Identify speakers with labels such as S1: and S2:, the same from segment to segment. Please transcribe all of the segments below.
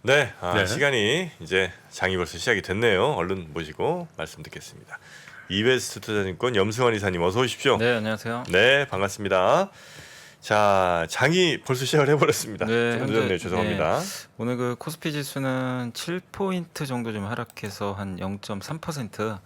S1: 네,
S2: 네.
S1: 시간이 이제 장이 벌써 시작이 됐네요. 얼른 모시고 말씀 듣겠습니다. 이베스트 투자증권 염승환 이사님 어서 오십시오.
S3: 네, 안녕하세요.
S1: 네, 반갑습니다. 자, 장이 벌써 시작을 해버렸습니다.
S3: 네,
S1: 조금
S3: 현재,
S1: 늦었네요. 죄송합니다.
S3: 오늘 그 코스피 지수는 7포인트 정도 좀 하락해서 한 0.3%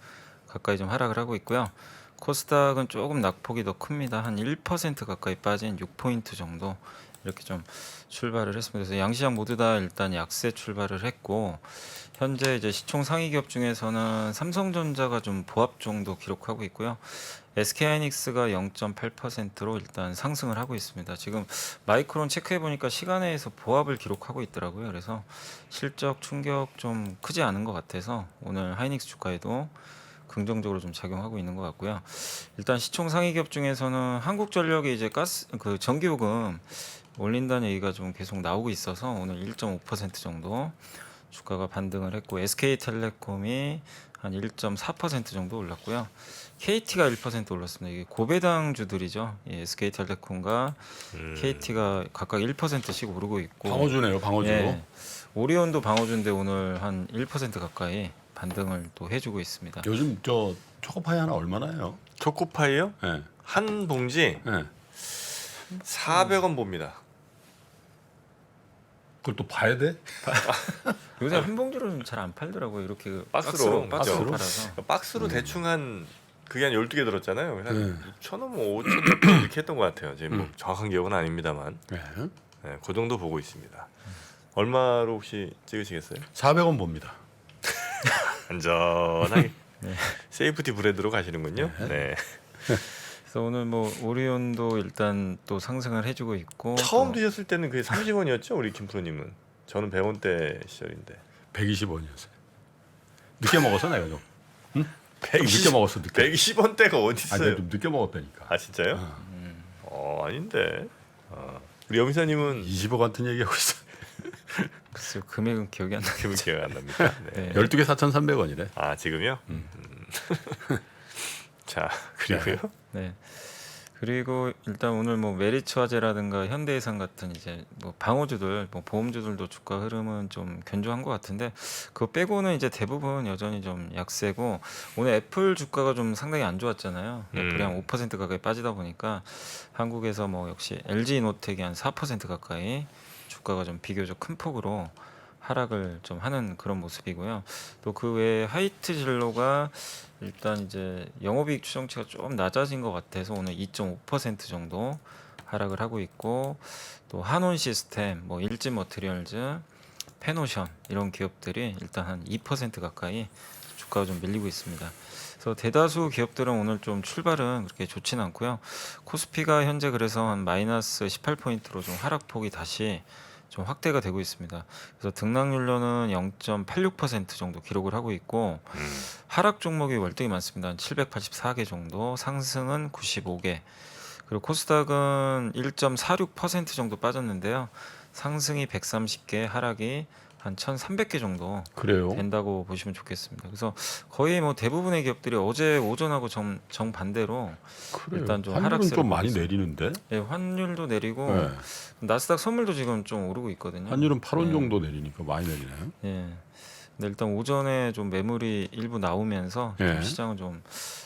S3: 가까이 좀 하락을 하고 있고요. 코스닥은 조금 낙폭이 더 큽니다. 한 1% 가까이 빠진 6포인트 정도 이렇게 좀 출발을 했습니다. 그래서 양시장 모두 다 일단 약세 출발을 했고, 현재 이제 시총 상위 기업 중에서는 삼성전자가 좀 보합 정도 기록하고 있고요. SK하이닉스가 0.8%로 일단 상승을 하고 있습니다. 지금 마이크론 체크해 보니까 시간에서 보합을 기록하고 있더라고요. 그래서 실적 충격 좀 크지 않은 것 같아서 오늘 하이닉스 주가에도 긍정적으로 좀 작용하고 있는 것 같고요. 일단 시총 상위 기업 중에서는 한국전력이 이제 가스 그 전기요금 올린다는 얘기가 좀 계속 나오고 있어서 오늘 1.5% 정도 주가가 반등을 했고, SK텔레콤이 한 1.4% 정도 올랐고요. KT가 1% 올랐습니다. 이게 고배당 주들이죠. SK텔레콤과 KT가 각각 1%씩 오르고 있고,
S2: 방어주네요, 방어주.
S3: 예, 오리온도 방어주인데 오늘 한 1% 가까이 반등을 또 해주고 있습니다.
S2: 요즘 저 초코파이 하나 얼마나 해요?
S1: 초코파이요?
S2: 네.
S1: 한 봉지
S2: 네.
S1: 400원 봅니다.
S2: 그걸 또 봐야 돼?
S3: 요새 한 봉지로는 잘 안 팔더라고요. 이렇게 그
S1: 박스로,
S3: 박스로
S1: 그죠?
S3: 팔아서.
S1: 박스로 대충 그게 한 12개 들었잖아요. 그래서
S2: 네.
S1: 한 6,000원, 뭐 5,000원 이렇게 했던 것 같아요. 지금 뭐 정확한 기억은 아닙니다만.
S2: 네.
S1: 네, 그 정도 보고 있습니다. 얼마로 혹시 찍으시겠어요?
S2: 400원 봅니다.
S1: 안전하게 세이프티 브랜드로 가시는군요. 네.
S3: 그래서 오늘 뭐 오리온도 일단 또 상승을 해주고 있고,
S1: 처음
S3: 또
S1: 드셨을 때는 그게 30원이었죠, 우리 김프로님은. 저는 100원대 시절인데.
S2: 120원이었어요. 늦게 먹어서 내가 좀. 응?
S1: 120,
S2: 늦게 먹었어, 늦게.
S1: 120원대가 어디
S2: 아니,
S1: 있어요?
S2: 내가 좀 늦게 먹었다니까.
S1: 아 진짜요? 아닌데. 우리 염사님은
S2: 20억 같은 얘기하고 있어.
S3: 글쎄요, 금액은 기억이 안 나요.
S1: 기분 기억 안 납니다. 네.
S3: 네.
S2: 12개 4,300원이래.
S1: 아 지금요? 자 그리고요.
S3: 네. 그리고 일단 오늘 뭐 메리츠화재라든가 현대해상 같은 이제 뭐 방어주들, 뭐 보험주들도 주가 흐름은 좀 견조한 것 같은데, 그거 빼고는 이제 대부분 여전히 좀 약세고, 오늘 애플 주가가 좀 상당히 안 좋았잖아요. 애플이 한 5% 가까이 빠지다 보니까 한국에서 뭐 역시 LG노텍이 한 4% 가까이 주가가 좀 비교적 큰 폭으로 하락을 좀 하는 그런 모습이고요. 또 그 외에 하이트 진로가 일단 이제 영업이익 추정치가 좀 낮아진 것 같아서 오늘 2.5% 정도 하락을 하고 있고, 또 한온 시스템, 뭐 일진 머티리얼즈, 페노션 이런 기업들이 일단 한 2% 가까이 주가가 좀 밀리고 있습니다. 그래서 대다수 기업들은 오늘 좀 출발은 그렇게 좋지는 않고요. 코스피가 현재 그래서 한 마이너스 18포인트로 좀 하락폭이 다시 좀 확대가 되고 있습니다. 그래서 등락률로는 0.86% 정도 기록을 하고 있고, 하락 종목이 월등히 많습니다. 한 784개 정도, 상승은 95개. 그리고 코스닥은 1.46% 정도 빠졌는데요. 상승이 130개, 하락이 한 1,300개 정도
S2: 그래요.
S3: 된다고 보시면 좋겠습니다. 그래서 거의 뭐 대부분의 기업들이 어제 오전하고 정반대로
S2: 그래요.
S3: 일단 좀
S2: 환율은
S3: 하락세를
S2: 좀
S3: 보이고
S2: 많이
S3: 있습니다.
S2: 내리는데.
S3: 네, 환율도 내리고
S2: 네.
S3: 나스닥 선물도 지금 좀 오르고 있거든요.
S2: 환율은 8원
S3: 네.
S2: 정도 내리니까 많이 내리나요?
S3: 예. 근데 일단 오전에 좀 매물이 일부 나오면서 좀
S2: 예.
S3: 시장은 좀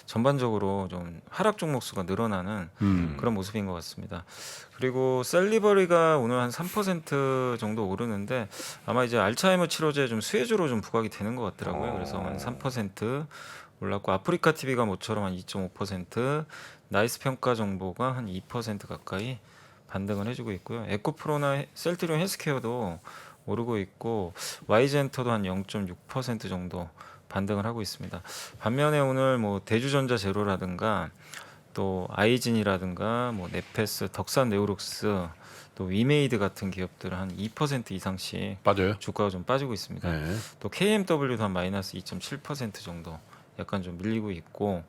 S3: 전반적으로 좀 하락 종목 수가 늘어나는 그런 모습인 것 같습니다. 그리고 셀리버리가 오늘 한 3% 정도 오르는데, 아마 이제 알츠하이머 치료제 좀 수혜주로 좀 부각이 되는 것 같더라고요. 그래서 한 3% 올랐고, 아프리카 TV가 모처럼 한 2.5%, 나이스 평가 정보가 한 2% 가까이 반등을 해주고 있고요. 에코프로나 셀트리온 헬스케어도 오르고 있고, Y젠터도 한 0.6% 정도 반등을 하고 있습니다. 반면에 오늘 뭐 대주전자 제로라든가 또 아이진이라든가 뭐 네페스, 덕산 네오룩스, 또 위메이드 같은 기업들은 한 2% 이상씩
S2: 빠져요.
S3: 주가가 좀 빠지고 있습니다.
S2: 네.
S3: 또 KMW도 한 마이너스 2.7% 정도 약간 좀 밀리고 있고,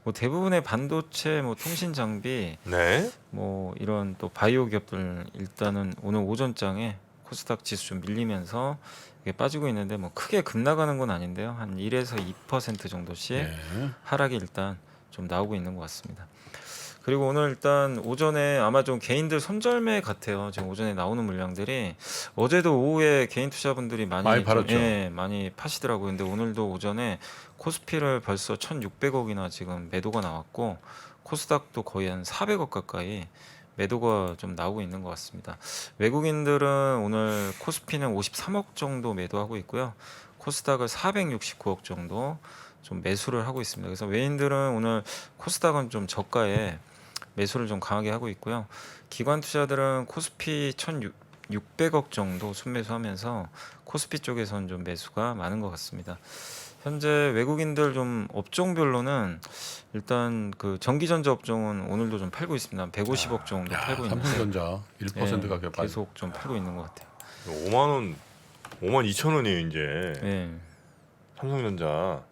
S3: 뭐 대부분의 반도체, 뭐 통신 장비,
S1: 네.
S3: 뭐 이런 또 바이오 기업들 일단은 오늘 오전장에 코스닥 지수 좀 밀리면서 이게 빠지고 있는데, 뭐 크게 급나가는 건 아닌데요. 한 1에서 2% 정도씩
S2: 네.
S3: 하락이 일단 좀 나오고 있는 것 같습니다. 그리고 오늘 일단 오전에 아마 좀 개인들 손절매 같아요. 지금 오전에 나오는 물량들이 어제도 오후에 개인 투자분들이 많이
S2: 많이 팔았죠.
S3: 예, 많이 파시더라고요. 근데 오늘도 오전에 코스피를 벌써 1,600억이나 지금 매도가 나왔고 코스닥도 거의 한 400억 가까이 매도가 좀 나오고 있는 것 같습니다. 외국인들은 오늘 코스피는 53억 정도 매도하고 있고요. 코스닥을 469억 정도 좀 매수를 하고 있습니다. 그래서 외인들은 오늘 코스닥은 좀 저가에 매수를 좀 강하게 하고 있고요. 기관 투자들은 코스피 1,600억 정도 순매수하면서 코스피 쪽에서는 좀 매수가 많은 것 같습니다. 현재 외국인들 좀 업종별로는 일단 그 전기전자 업종은 오늘도 좀 팔고 있습니다. 150억 정도 팔고 있는데
S2: 삼성전자 1%
S3: 예,
S2: 가격 빠지.
S3: 계속 좀 팔고 있는 것 같아요.
S1: 5만 원, 5만 2천 원이에요 이제.
S3: 예.
S1: 삼성전자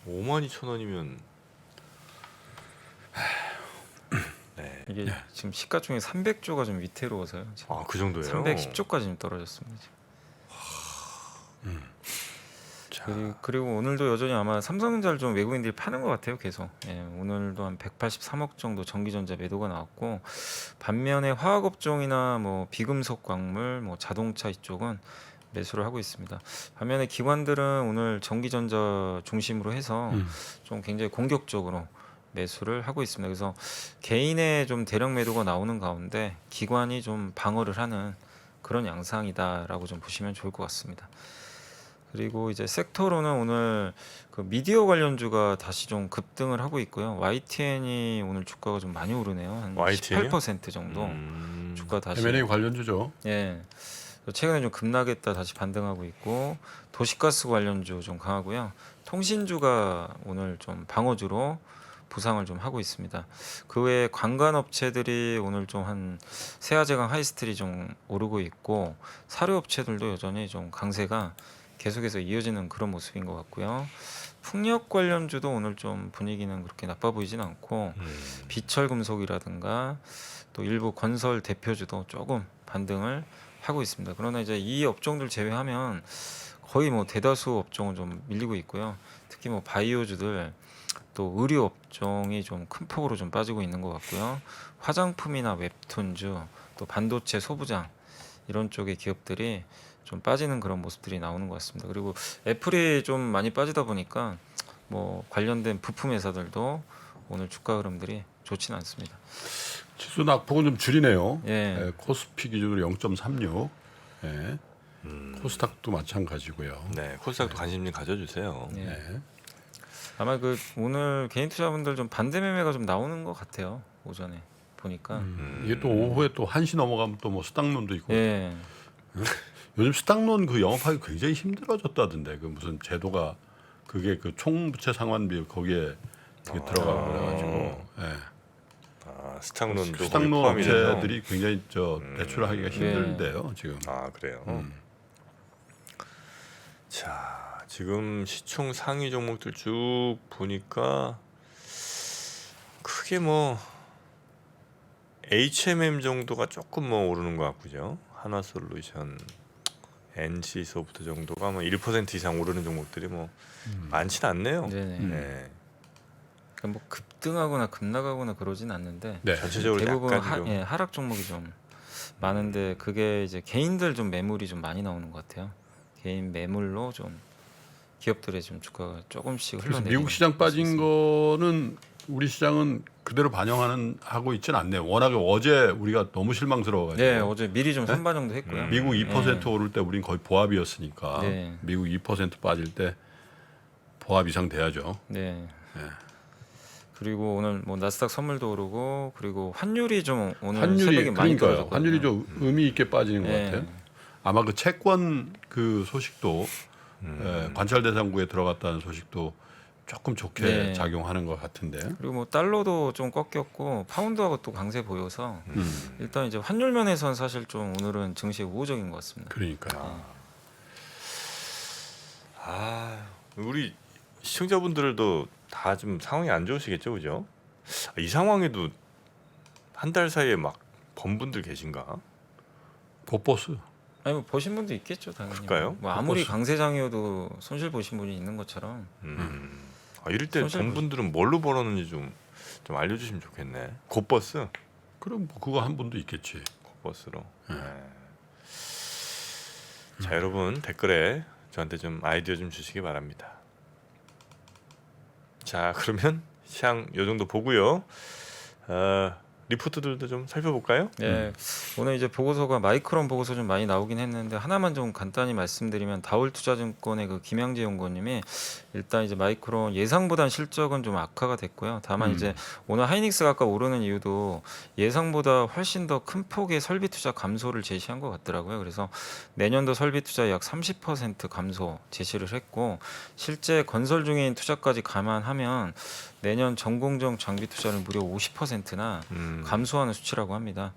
S1: 5만 2천 원이면 네.
S3: 이게 지금 시가총액 300조가 좀 위태로워서요. 지금
S1: 아, 그 정도예요?
S3: 310조까지 좀 떨어졌습니다. 지금.
S1: 자,
S3: 그리고 오늘도 여전히 아마 삼성전자를 좀 외국인들이 파는 것 같아요. 계속. 예, 오늘도 한 183억 정도 전기전자 매도가 나왔고 반면에 화학업종이나 뭐 비금속 광물, 뭐 자동차 이쪽은 매수를 하고 있습니다. 반면에 기관들은 오늘 전기전자 중심으로 해서 좀 굉장히 공격적으로 매수를 하고 있습니다. 그래서 개인의 좀 대량 매도가 나오는 가운데 기관이 좀 방어를 하는 그런 양상이다라고 좀 보시면 좋을 것 같습니다. 그리고 이제 섹터로는 오늘 그 미디어 관련주가 다시 좀 급등을 하고 있고요. YTN이 오늘 주가가 좀 많이 오르네요. 한
S1: YTN 이요?
S3: 18% 정도 주가 다시.
S2: M&A 관련주죠.
S3: 예. 최근에 좀 급락했다 다시 반등하고 있고 도시가스 관련주 좀 강하고요. 통신주가 오늘 좀 방어주로 부상을 좀 하고 있습니다. 그 외에 관광업체들이 오늘 좀 한 세아제강 하이스트리 좀 오르고 있고 사료업체들도 여전히 좀 강세가 계속해서 이어지는 그런 모습인 것 같고요. 풍력 관련주도 오늘 좀 분위기는 그렇게 나빠 보이진 않고 비철금속이라든가 또 일부 건설 대표주도 조금 반등을 하고 있습니다. 그러나 이제 이 업종들 제외하면 거의 뭐 대다수 업종은 좀 밀리고 있고요. 특히 뭐 바이오주들 또 의류 업종이 좀 큰 폭으로 좀 빠지고 있는 것 같고요. 화장품이나 웹툰주 또 반도체 소부장 이런 쪽의 기업들이 좀 빠지는 그런 모습들이 나오는 것 같습니다. 그리고 애플이 좀 많이 빠지다 보니까 뭐 관련된 부품 회사들도 오늘 주가 흐름들이 좋지는 않습니다.
S2: 지수 낙폭은 좀 줄이네요.
S3: 예.
S2: 예, 코스피 기준으로 0.36. 예. 코스닥도 마찬가지고요.
S1: 네, 코스닥도 관심 좀 가져주세요.
S3: 예.
S2: 예.
S3: 아마 그 오늘 개인 투자분들 좀 반대 매매가 좀 나오는 것 같아요. 오전에 보니까.
S2: 이게 또 오후에 또 1시 넘어가면 또 뭐 수당론도 있고.
S3: 예.
S2: 요즘 수당론 그 영업하기 굉장히 힘들어졌다던데. 그 무슨 제도가 그게 그 총부채 상환비 거기에 그게 들어가고 그래가지고. 예.
S1: 아, 스탁론도 거기
S2: 수당론
S1: 포함이 돼서.
S2: 업체들이 굉장히 저 대출하기가 힘들대요 지금.
S1: 아, 그래요. 자, 지금 시총 상위 종목들 쭉 보니까 크게 뭐 HMM 정도가 조금 뭐 오르는 것 같고요. 하나솔루션, NC소프트 정도가 뭐 1% 이상 오르는 종목들이 뭐 많지는 않네요.
S3: 네네.
S1: 네.
S3: 그러니까 뭐 급등하거나 급락하거나 그러진 않는데
S2: 네.
S1: 전체적으로
S3: 대부분
S1: 약간 좀
S3: 예, 하락 종목이 좀 많은데 그게 이제 개인들 좀 매물이 좀 많이 나오는 것 같아요. 개인 매물로 좀 기업들의 좀 주가가 조금씩
S2: 그래서
S3: 흘러내리는
S2: 미국 시장 빠진
S3: 모습이
S2: 거는 우리 시장은 그대로 반영하는 하고 있지는 않네요. 워낙에 어제 우리가 너무 실망스러워가지고.
S3: 네, 어제 미리 좀 선반 정도 했고요.
S2: 미국 2%
S3: 네.
S2: 오를 때 우린 거의 보합이었으니까
S3: 네.
S2: 미국 2% 빠질 때 보합 이상 돼야죠.
S3: 네.
S2: 네.
S3: 그리고 오늘 뭐 나스닥 선물도 오르고 그리고 환율이 좀 오늘
S2: 환율이
S3: 새벽에 많이
S2: 그러니까요.
S3: 떨어졌거든요.
S2: 환율이 좀 의미 있게 빠지는 것
S3: 네.
S2: 같아요. 아마 그 채권 그 소식도 관찰 대상국에 들어갔다는 소식도 조금 좋게
S3: 네.
S2: 작용하는 것 같은데.
S3: 그리고 뭐 달러도 좀 꺾였고 파운드하고 또 강세 보여서 일단 이제 환율 면에서는 사실 좀 오늘은 증시에 우호적인 것 같습니다.
S2: 그러니까
S1: 우리 시청자분들도 다 좀 상황이 안 좋으시겠죠, 그죠? 이 상황에도 한 달 사이에 막 번 분들 계신가?
S2: 보보스.
S3: 아니 뭐 보신 분도 있겠죠, 당연히.
S1: 그럴까요?
S3: 뭐 아무리
S2: 보스.
S3: 강세장이어도 손실 보신 분이 있는 것처럼.
S1: 이럴 때
S3: 손실
S1: 전 분들은 뭘로 벌었는지 좀 알려주시면 좋겠네. 곧버스?
S2: 그럼 뭐 그거 한 분도 있겠지.
S1: 곧버스로. 네. 자 여러분 댓글에 저한테 좀 아이디어 좀 주시기 바랍니다. 자 그러면 시향 요 정도 보고요. 리포트들도 좀 살펴볼까요?
S3: 예, 오늘 이제 보고서가 마이크론 보고서 좀 많이 나오긴 했는데 하나만 좀 간단히 말씀드리면 다올투자증권의 그 김양재 연구원님이 일단 이제 마이크론 예상보단 실적은 좀 악화가 됐고요. 다만 이제 오늘 하이닉스가 아까 오르는 이유도 예상보다 훨씬 더 큰 폭의 설비 투자 감소를 제시한 것 같더라고요. 그래서 내년도 설비 투자 약 30% 감소 제시를 했고 실제 건설 중인 투자까지 감안하면 내년 전공정 장비 투자를 무려 50%나 감소하는 수치라고 합니다.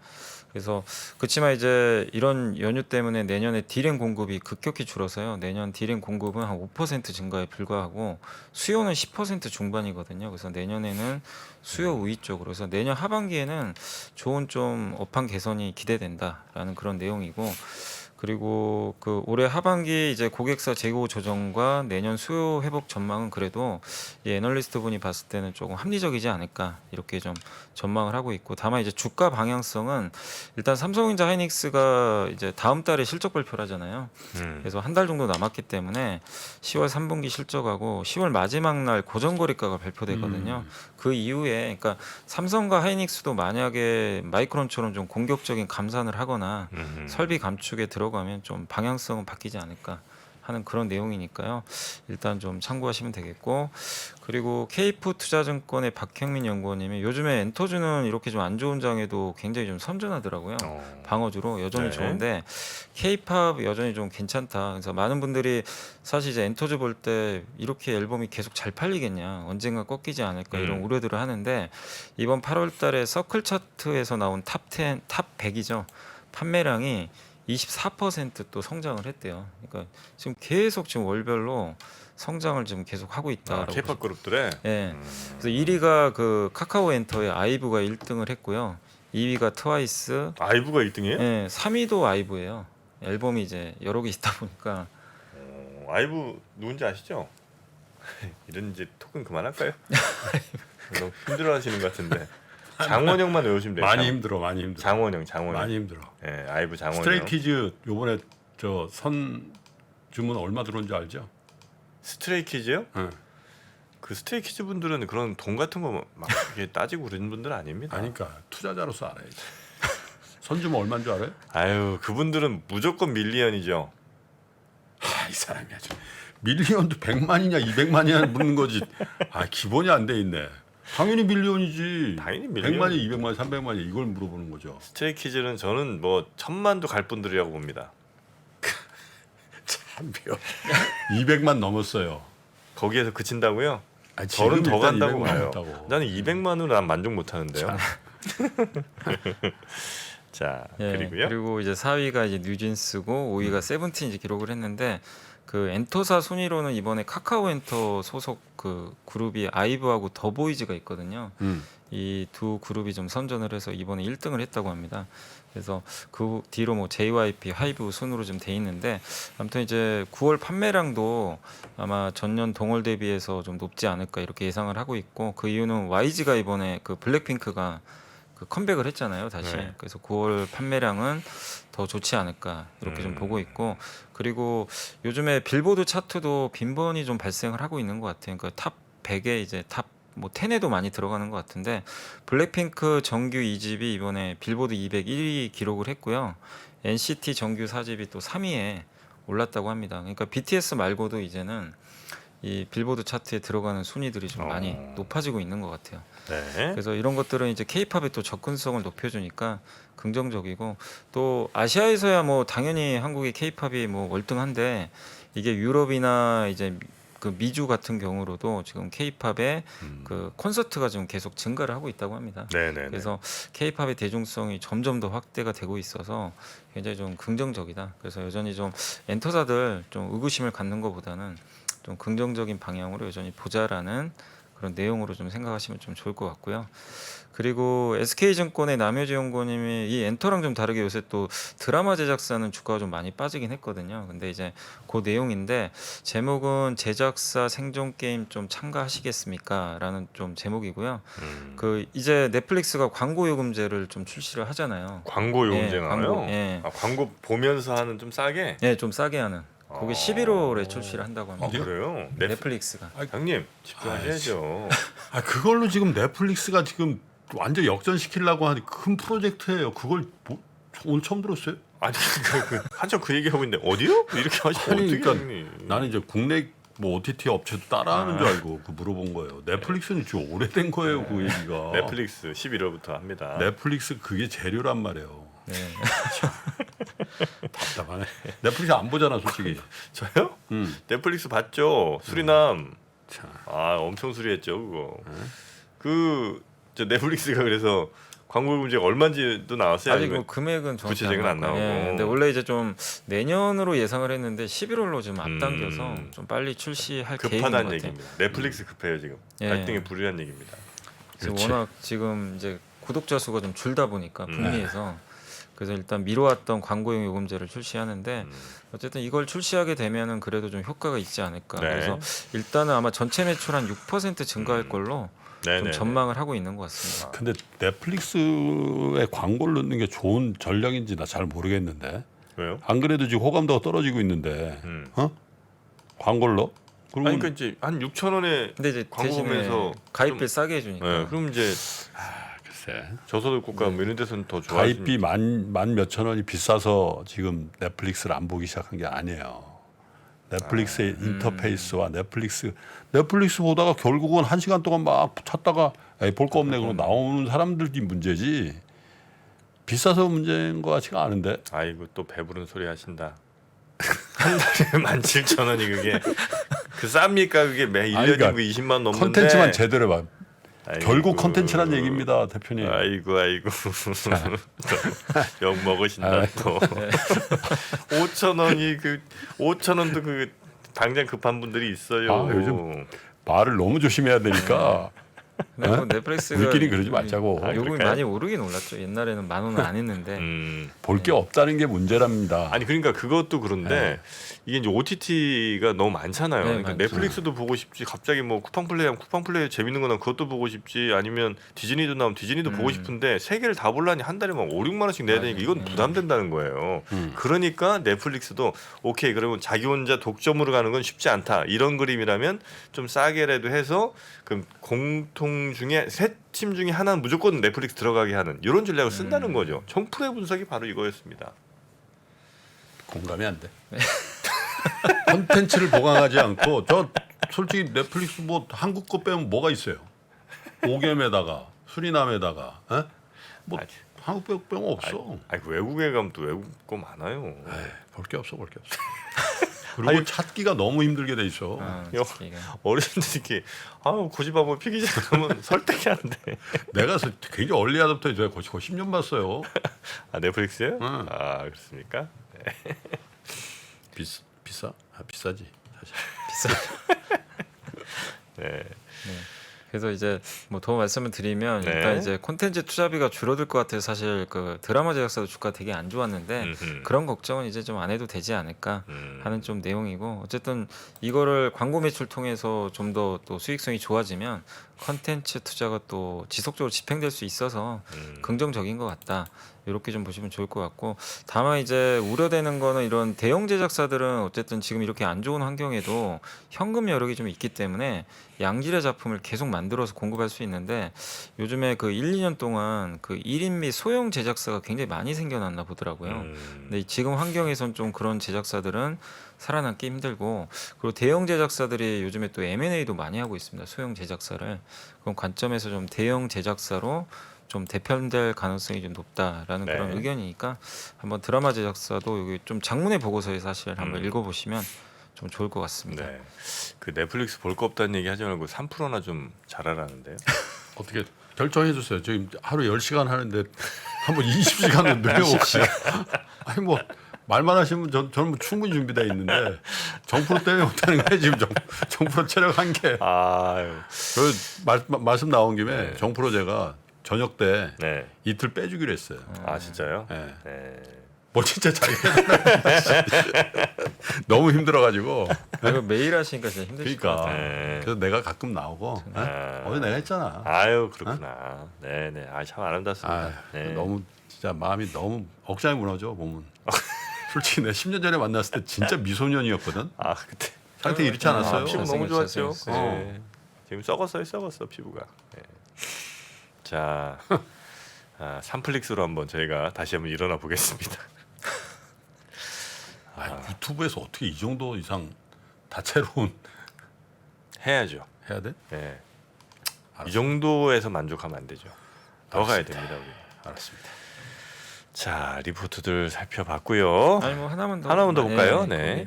S3: 그래서 그렇지만 이제 이런 연유 때문에 내년에 디램 공급이 급격히 줄어서요. 내년 디램 공급은 한 5% 증가에 불과하고 수요는 10% 중반이거든요. 그래서 내년에는 수요 우위 쪽으로 그래서 내년 하반기에는 좋은 좀 업황 개선이 기대된다라는 그런 내용이고 그리고 그 올해 하반기 이제 고객사 재고 조정과 내년 수요 회복 전망은 그래도 이 애널리스트 분이 봤을 때는 조금 합리적이지 않을까 이렇게 좀 전망을 하고 있고 다만 이제 주가 방향성은 일단 삼성전자 하이닉스가 이제 다음 달에 실적 발표를 하잖아요. 그래서 한 달 정도 남았기 때문에 10월 3분기 실적하고 10월 마지막 날 고정거래가가 발표되거든요. 그 이후에 그러니까 삼성과 하이닉스도 만약에 마이크론처럼 좀 공격적인 감산을 하거나 설비 감축에 들어가면 좀 방향성은 바뀌지 않을까 하는 그런 내용이니까요. 일단 좀 참고하시면 되겠고 그리고 케이프 투자증권의 박형민 연구원님이 요즘에 엔터주는 이렇게 좀 안 좋은 장에도 굉장히 좀 선전하더라고요. 방어주로 여전히
S1: 네.
S3: 좋은데 케이팝 여전히 좀 괜찮다. 그래서 많은 분들이 사실 이제 엔터주 볼 때 이렇게 앨범이 계속 잘 팔리겠냐 언젠가 꺾이지 않을까 이런 우려들을 하는데 이번 8월달에 서클 차트에서 나온 탑 10, 탑 100이죠. 판매량이 24%또 성장을 했대요. 그러니까 지금 계속 지금 월별로 성장을 지금 계속 하고 있다라고.
S1: K-pop 그룹들의.
S3: 예. 그래서 1위가 그 카카오 엔터의 아이브가 1등을 했고요. 2위가 트와이스.
S1: 아이브가 1등이에요?
S3: 예. 3위도 아이브예요. 앨범이 이제 여러 개 있다 보니까.
S1: 아이브 누군지 아시죠? 이런 이제 톡은 그만할까요? 너무 힘들어하시는 것 같은데. 장원영만 외우시면 돼요.
S2: 많이 힘들어, 많이 힘들어.
S1: 장원영.
S2: 많이 힘들어.
S1: 예, 아이브 장원영.
S2: 스트레이키즈 요번에 저 선 주문 얼마 들어온지 알죠?
S1: 스트레이키즈요?
S2: 응.
S1: 그 스트레이키즈 분들은 그런 돈 같은 거 막 이렇게 따지고 그러는 분들 아닙니다.
S2: 아니까 투자자로서 알아야지. 선 주문 얼마인 줄 알아요?
S1: 아유, 그분들은 무조건 밀리언이죠.
S2: 이 사람이 아주 밀리언도 100만이냐 200만이냐 묻는 거지. 기본이 안 돼 있네. 당연히 밀리언이지.
S1: 당연히 밀리언.
S2: 100만이, 200만이, 300만이 이걸 물어보는 거죠.
S1: 스트레이키즈는 저는 뭐 1000만도 갈 분들이라고 봅니다.
S2: 참요. 200만 넘었어요.
S1: 거기에서 그친다고요?
S2: 지금
S1: 저는 더
S2: 일단
S1: 간다고
S2: 200만
S1: 봐요.
S2: 넘었다고.
S1: 나는 200만으로 난 만족 못 하는데요. 자,
S3: 예,
S1: 그리고요.
S3: 그리고 이제 4위가 이제 뉴진스고 5위가 세븐틴 이제 기록을 했는데 그 엔터사 순위로는 이번에 카카오 엔터 소속 그 그룹이 아이브하고 더보이즈가 있거든요. 이 두 그룹이 좀 선전을 해서 이번에 1등을 했다고 합니다. 그래서 그 뒤로 뭐 JYP, 하이브 순으로 좀 돼 있는데 아무튼 이제 9월 판매량도 아마 전년 동월 대비해서 좀 높지 않을까 이렇게 예상을 하고 있고 그 이유는 YG가 이번에 그 블랙핑크가 그 컴백을 했잖아요, 다시.
S1: 네.
S3: 그래서 9월 판매량은 더 좋지 않을까 이렇게 좀 보고 있고 그리고 요즘에 빌보드 차트도 빈번히 좀 발생을 하고 있는 것 같아요. 그러니까 탑 100에 이제 탑 뭐 10에도 많이 들어가는 것 같은데 블랙핑크 정규 2집이 이번에 빌보드 201위 기록을 했고요. NCT 정규 4집이 또 3위에 올랐다고 합니다. 그러니까 BTS 말고도 이제는 이 빌보드 차트에 들어가는 순위들이 좀 많이 높아지고 있는 것 같아요.
S1: 네.
S3: 그래서 이런 것들은 이제 K-팝의 또 접근성을 높여주니까 긍정적이고 또 아시아에서야 뭐 당연히 한국의 K-팝이 뭐 월등한데 이게 유럽이나 이제 그 미주 같은 경우로도 지금 K-팝의 그 콘서트가 지금 계속 증가를 하고 있다고 합니다.
S1: 네네.
S3: 그래서 K-팝의 대중성이 점점 더 확대가 되고 있어서 굉장히 좀 긍정적이다. 그래서 여전히 좀 엔터사들 좀 의구심을 갖는 것보다는 좀 긍정적인 방향으로 여전히 보자라는 그런 내용으로 좀 생각하시면 좀 좋을 것 같고요. 그리고 SK증권의 남효재 연구원님이 이 엔터랑 좀 다르게 요새 또 드라마 제작사는 주가가 좀 많이 빠지긴 했거든요. 근데 이제 그 내용인데 제목은 제작사 생존 게임 좀 참가하시겠습니까?라는 좀 제목이고요. 그 이제 넷플릭스가 광고 요금제를 좀 출시를 하잖아요.
S1: 광고 요금제
S3: 예,
S1: 나와요?
S3: 광고, 예.
S1: 아, 광고 보면서 하는 좀 싸게?
S3: 네, 좀 싸게 하는. 그게 11월에 출시를 한다고
S1: 아,
S3: 합니다.
S1: 그래요?
S3: 넷플릭스가.
S1: 형님 집중하셔야죠.
S2: 아 그걸로 지금 넷플릭스가 지금 완전 역전시키려고 하는 큰 프로젝트예요. 그걸 오늘 처음 들었어요?
S1: 아니 한참 그 얘기하고 있는데 어디요? 이렇게 하시면
S2: 아니,
S1: 어떻게
S2: 그러니까
S1: 형님?
S2: 나는 이제 국내 뭐 OTT 업체도 따라하는 줄 알고 그 물어본 거예요. 넷플릭스는 지금 오래된 거예요. 그 얘기가.
S1: 넷플릭스 11월부터 합니다.
S2: 넷플릭스 그게 재료란 말이에요.
S3: 네.
S2: 답답하네. 넷플릭스 안 보잖아, 솔직히.
S1: 저요?
S2: 음.
S1: 넷플릭스 봤죠? 수리남.
S2: 참.
S1: 아 엄청 수리했죠 그거. 저 넷플릭스가 그래서 광고 요금제가 얼마인지도 나왔어요?
S3: 아직
S1: 아니면
S3: 뭐 금액은 정확히
S1: 구체적인 안 나오고.
S3: 예, 근데 원래 이제 좀 내년으로 예상을 했는데 11월로 좀 앞당겨서
S1: 음.
S3: 좀 빨리 출시할 계획인 것
S1: 급하다는
S3: 같아요.
S1: 얘기입니다. 넷플릭스 급해요 지금.
S3: 예.
S1: 갈등이 불이한 얘기입니다.
S3: 그래서
S2: 그렇지.
S3: 워낙 지금 이제 구독자 수가 좀 줄다 보니까
S1: 음.
S3: 북미에서 그래서 일단 미뤄왔던 광고용 요금제를 출시하는데 어쨌든 이걸 출시하게 되면은 그래도 좀 효과가 있지 않을까.
S1: 네.
S3: 그래서 일단은 아마 전체 매출 한 6% 증가할 걸로 좀
S1: 네네.
S3: 전망을 하고 있는 것 같습니다.
S2: 근데 넷플릭스에 광고를 넣는 게 좋은 전략인지 나 잘 모르겠는데.
S1: 왜요?
S2: 안 그래도 지금 호감도가 떨어지고 있는데 광고를 넣어? 그러면
S1: 아니 그러니까 이제 한 6천 원에
S3: 근데 이제
S1: 광고
S3: 대신에
S1: 보면서
S3: 가입비
S1: 좀-
S3: 싸게 해주니까.
S1: 네, 그럼 이제
S2: 글쎄.
S1: 저소득국가 뭐 이런 데서는 더 좋아하시.
S2: 가입비 만 몇천 원이 비싸서 지금 넷플릭스를 안 보기 시작한 게 아니에요. 넷플릭스의 인터페이스와 넷플릭스 보다가 결국은 1시간 동안 막 찾다가 볼 거 없네 그러고 나오는 사람들이 문제지 비싸서 문제인 것 같지가 않은데.
S1: 아이고 또 배부른 소리 하신다. 한 달에 17,000원이 그게 그 쌉니까 그게 매 1년이고
S2: 그러니까
S1: 20만 넘는데.
S2: 컨텐츠만 제대로 봐.
S1: 아이고.
S2: 결국 컨텐츠란 얘기입니다, 대표님.
S1: 아이고 욕 먹으신다 또. 5,000원이 그 5,000원도 그 당장 급한 분들이 있어요.
S2: 아, 요즘 말을 너무 조심해야 되니까
S3: 근데 뭐 넷플릭스가
S2: 우리끼리 그러지 말자고.
S3: 요금이
S1: 그럴까요?
S3: 많이 오르긴 올랐죠. 옛날에는 10,000원은 안 했는데.
S2: 볼 게 없다는 게 문제랍니다.
S1: 아니 그러니까 그것도 그런데 이게 이제 OTT가 너무 많잖아요.
S3: 네,
S1: 그러니까
S3: 많죠.
S1: 넷플릭스도 보고 싶지. 갑자기 뭐 쿠팡플레이 재밌는 거나 그것도 보고 싶지. 아니면 디즈니도 나오면 디즈니도 보고 싶은데 세 개를 다 보려니 한 달에 막 5, 6만 원씩 내야 되니까 이건 부담된다는 거예요. 그러니까 넷플릭스도 오케이 그러면 자기 혼자 독점으로 가는 건 쉽지 않다. 이런 그림이라면 좀 싸게라도 해서 그럼 공통 중에 세 팀 중에 하나는 무조건 넷플릭스 들어가게 하는 이런 전략을 쓴다는 거죠. 정프로의 분석이 바로 이거였습니다.
S2: 공감이 안 돼. 콘텐츠를 보강하지 않고 저 솔직히 넷플릭스 뭐 한국 거 빼면 뭐가 있어요? 오겜에다가 수리남에다가 뭐
S1: 아니.
S2: 한국 거 빼면 없어.
S1: 아니 외국에 가면 또 외국 거 많아요.
S2: 볼 게 없어, 볼 게 없어. 그리고 찾기가 너무 힘들게 돼 있어.
S1: 요.
S3: 이게.
S1: 어르신들이 이렇게 고집하고 피기 시작하면 설득이 안 돼.
S2: 내가 굉장히 얼리 아답터 제가 거의 10년 봤어요.
S1: 아 넷플릭스요?
S2: 응.
S1: 아 그렇습니까?
S2: 비싸? 아, 비싸지 사실.
S1: 네.
S3: 그래서 이제 뭐 더 말씀을 드리면
S1: 네.
S3: 일단 이제 콘텐츠 투자비가 줄어들 것 같아서 사실 그 드라마 제작사도 주가 되게 안 좋았는데
S1: 음흠.
S3: 그런 걱정은 이제 좀 안 해도 되지 않을까
S1: 음.
S3: 하는 좀 내용이고 어쨌든 이거를 광고 매출 통해서 좀 더 또 수익성이 좋아지면 콘텐츠 투자가 또 지속적으로 집행될 수 있어서 긍정적인 것 같다. 이렇게 좀 보시면 좋을 것 같고 다만 이제 우려되는 거는 이런 대형 제작사들은 어쨌든 지금 이렇게 안 좋은 환경에도 현금 여력이 좀 있기 때문에 양질의 작품을 계속 만들어서 공급할 수 있는데 요즘에 그 1, 2년 동안 그 1인 및 소형 제작사가 굉장히 많이 생겨났나 보더라고요. 근데 지금 환경에선 좀 그런 제작사들은 살아남기 힘들고 그리고 대형 제작사들이 요즘에 또 M&A도 많이 하고 있습니다. 소형 제작사를 그런 관점에서 좀 대형 제작사로 좀 대편될 가능성이 좀 높다라는
S1: 네.
S3: 그런 의견이니까 한번 드라마 제작사도 여기 좀 장문의 보고서에 사실 한번 읽어보시면 좀 좋을 것 같습니다.
S1: 네. 그 넷플릭스 볼 거 없다는 얘기 하지 말고 3%나 좀 잘하라는데요.
S2: 어떻게 결정해 주세요. 지금 하루 10시간 하는데 한번 20시간을 늘려볼까요? 아니 뭐 말만 하시면 저는 뭐 충분히 준비돼 있는데 정프로 때문에 못하는 거예요. 지금 정프로 체력 한계.
S1: 아유.
S2: 말씀 나온 김에 정프로 제가 저녁 때
S1: 네.
S2: 이틀 빼주기로 했어요.
S1: 아 진짜요?
S2: 네.
S1: 네.
S2: 뭐 진짜 자기가 너무 힘들어가지고.
S3: 이거 매일 하시니까 진짜 힘드실 것
S2: 그러니까.
S3: 같아요.
S1: 네.
S2: 그래서 내가 가끔 나오고 어제 내가 했잖아.
S1: 아유 그렇구나. 네네. 아 참 아름답습니다.
S2: 아,
S1: 네.
S2: 너무 진짜 마음이 너무 억장이 무너져 보면. 솔직히 내가 10년 전에 만났을 때 진짜 미소년이었거든.
S1: 아 그때
S2: 상태 이렇지 않았어요.
S1: 피부 너무 좋았죠.
S3: 잘생겼어요.
S1: 네. 지금 썩었어 피부가. 네. 자, 삼플릭스로 한번 저희가 다시 한번 일어나 보겠습니다.
S2: 유튜브에서 어떻게 이 정도 이상 다채로운
S1: 해야죠.
S2: 해야 돼?
S1: 네.
S2: 알았습니다.
S1: 이 정도에서 만족하면 안 되죠. 더 가야 됩니다 우리.
S2: 알았습니다.
S1: 자 리포트들 살펴봤고요.
S3: 아니 뭐 하나만 더
S1: 볼까요? 네.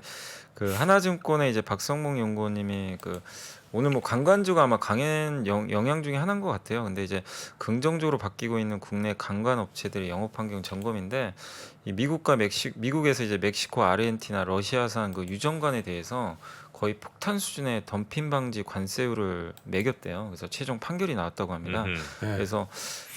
S3: 그 하나증권의 이제 박성봉 연구원님이 그 오늘 뭐 관광주가 아마 강한 영향 중에 하나인 것 같아요. 근데 이제 긍정적으로 바뀌고 있는 국내 관광 업체들의 영업 환경 점검인데 이 미국과 미국에서 이제 멕시코, 아르헨티나, 러시아산 그 유정관에 대해서 거의 폭탄 수준의 덤핑 방지 관세율을 매겼대요. 그래서 최종 판결이 나왔다고 합니다.
S1: 음흠.
S2: 네.
S3: 그래서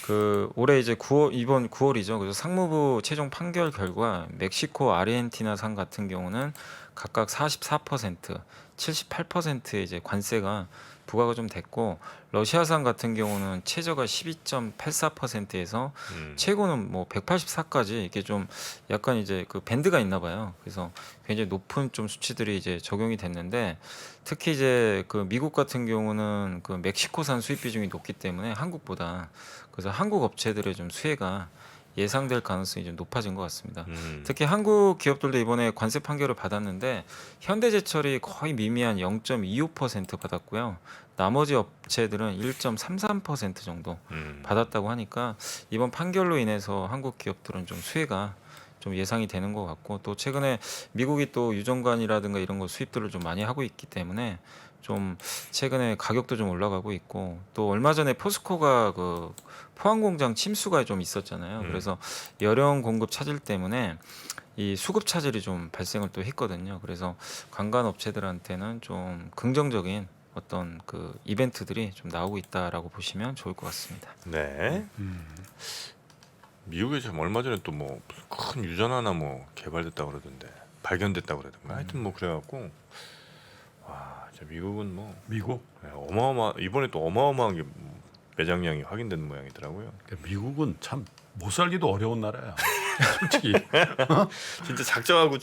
S3: 그 올해 이제 이번 9월이죠. 그래서 상무부 최종 판결 결과 멕시코, 아르헨티나산 같은 경우는 각각 44%, 78%의 이제 관세가 부과가 좀 됐고 러시아산 같은 경우는 최저가 12.84%에서 최고는 뭐 184까지 이게 좀 약간 이제 그 밴드가 있나 봐요. 그래서 굉장히 높은 좀 수치들이 이제 적용이 됐는데 특히 이제 그 미국 같은 경우는 그 멕시코산 수입 비중이 높기 때문에 한국보다 그래서 한국 업체들의 좀 수혜가 예상될 가능성이 좀 높아진 것 같습니다. 특히 한국 기업들도 이번에 관세 판결을 받았는데 현대제철이 거의 미미한 0.25% 받았고요. 나머지 업체들은 1.33% 정도 받았다고 하니까 이번 판결로 인해서 한국 기업들은 좀 수혜가 좀 예상이 되는 것 같고 또 최근에 미국이 또 유정관이라든가 이런 거 수입들을 좀 많이 하고 있기 때문에 좀 최근에 가격도 좀 올라가고 있고 또 얼마 전에 포스코가 그 포항 공장 침수가 좀 있었잖아요. 그래서 여령 공급 차질 때문에 이 수급 차질이 좀 발생을 또 했거든요. 그래서 관광 업체들한테는 좀 긍정적인 어떤 그 이벤트들이 좀 나오고 있다라고 보시면 좋을 것 같습니다.
S1: 네. 미국에 지금 얼마 전에 또 뭐 큰 유전 하나 뭐 개발됐다 그러던데 발견됐다 그러던가 하여튼 뭐 그래갖고 와 진짜 미국은 뭐
S2: 미국?
S1: 이번에 또 어마어마한 게 매장량이 확인된 모양이더라고요.
S2: 미국은 참 못 살기도 어려운 나라야. 솔직히.
S1: 진짜 작정하고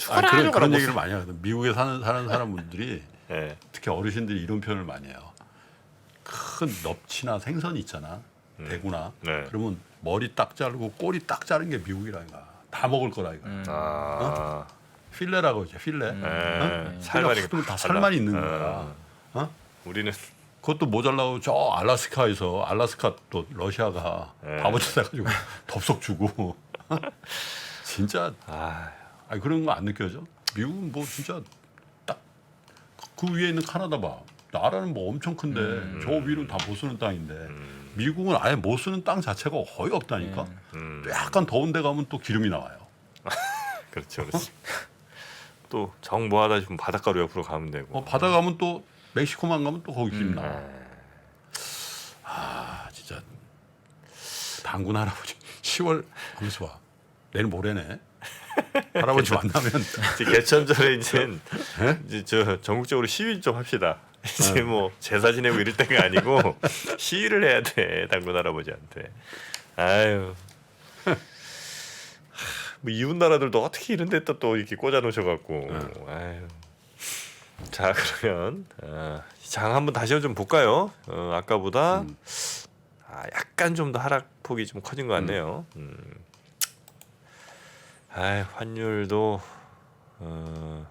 S2: 그런 얘기를 많이 하거든. 미국에 사는 사람분들이
S1: 네.
S2: 특히 어르신들이 이런 표현을 많이 해요. 큰 넙치나 생선이 있잖아. 대구나.
S1: 네.
S2: 그러면 머리 딱 자르고 꼬리 딱 자른 게 미국이라니까. 다 먹을 거라니까. 필레라고 이제 필레.
S1: 살만이
S2: 다 살만 있는 거야.
S1: 우리는
S2: 그것도 모자라고 저 알라스카 또 러시아가 바보짓 해가지고 덥석 주고 진짜 아니 그런 거 안 느껴져? 미국은 뭐 진짜 딱 그 위에 있는 카나다 봐. 나라는 뭐 엄청 큰데 저 위로는 다 못 쓰는 땅인데 미국은 아예 못 쓰는 땅 자체가 거의 없다니까. 또 약간 더운 데 가면 또 기름이 나와요.
S1: 그렇죠. 또 정 뭐하다 싶으면 바닷가로 옆으로 가면 되고.
S2: 바다 가면 또 멕시코만 가면 또 거기 기름 나와. 진짜 당군 할아버지 10월 하면서 봐. 내일 모레네. 할아버지 만나면
S1: 이제 개천절에 이제 저 전국적으로 시위 좀 합시다. 이제 뭐 제사 지내고 이럴 때가 아니고 시위를 해야 돼 당군 할아버지한테. 아유. 뭐 이웃 나라들도 어떻게 이런 데다 또 이렇게 꽂아 놓으셔갖고. 아유. 자 그러면 장 한번 다시 좀 볼까요? 아까보다 약간 좀 더 하락폭이 좀 커진 것 같네요. 환율도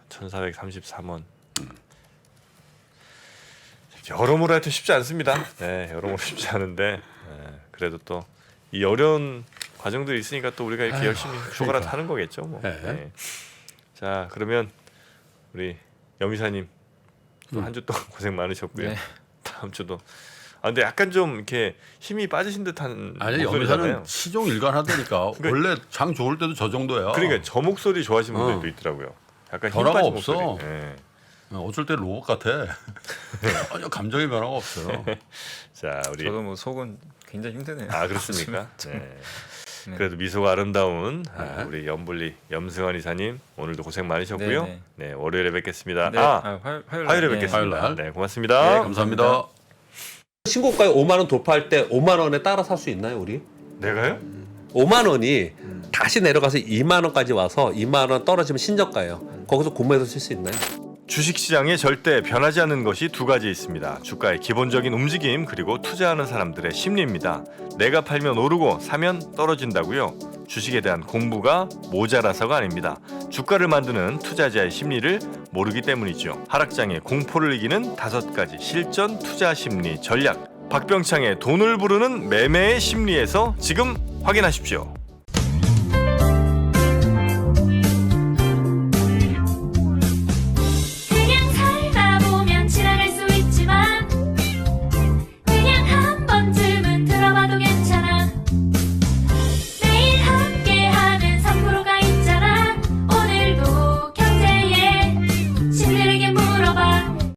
S1: 1,433원. 여러모로 하여튼 쉽지 않습니다. 네, 여러모로 쉽지 않은데 그래도 또 이 어려운 과정들이 있으니까 또 우리가 이렇게 열심히 휴가라도 하는 거겠죠. 뭐. 네. 자 그러면 우리 염이사님 또 한 주 동안 고생 많으셨고요.
S3: 네.
S1: 다음 주도 근데 약간 좀 이렇게 힘이 빠지신 듯한
S2: 아니
S1: 목소리잖아요.
S2: 염사는 시종 일관하다니까. 원래 장 좋을 때도 저 정도야.
S1: 그러니까 저 목소리 좋아하시는 분들도 있더라고요. 약간 힘
S2: 변화가
S1: 빠진
S2: 없어.
S1: 목소리. 네.
S2: 어쩔 때 로봇 같아. 전혀 감정의 변화가 없어요.
S1: 자 우리
S3: 저도 뭐 속은 굉장히 힘드네요.
S1: 아 그렇습니까?
S3: 좀.
S1: 네.
S3: 네.
S1: 그래도 미소가 아름다운
S2: 네.
S1: 우리 염블리 염승환 이사님 오늘도 고생 많으셨고요.
S3: 네,
S1: 네, 월요일에 뵙겠습니다.
S3: 네.
S1: 화요일에
S3: 화요일에
S1: 뵙겠습니다.
S2: 화요일 날.
S1: 네, 고맙습니다.
S2: 네, 감사합니다.
S4: 신고가에 5만 원 돌파할 때 5만 원에 따라 살 수 있나요, 우리?
S1: 내가요?
S4: 5만 원이 다시 내려가서 2만 원까지 와서 2만 원 떨어지면 신저가예요. 거기서 구매해서 쓸 수 있나요?
S1: 주식시장에 절대 변하지 않는 것이 두 가지 있습니다. 주가의 기본적인 움직임 그리고 투자하는 사람들의 심리입니다. 내가 팔면 오르고 사면 떨어진다고요. 주식에 대한 공부가 모자라서가 아닙니다. 주가를 만드는 투자자의 심리를 모르기 때문이죠. 하락장의 공포를 이기는 5가지 실전 투자 심리 전략. 박병창의 돈을 부르는 매매의 심리에서 지금 확인하십시오.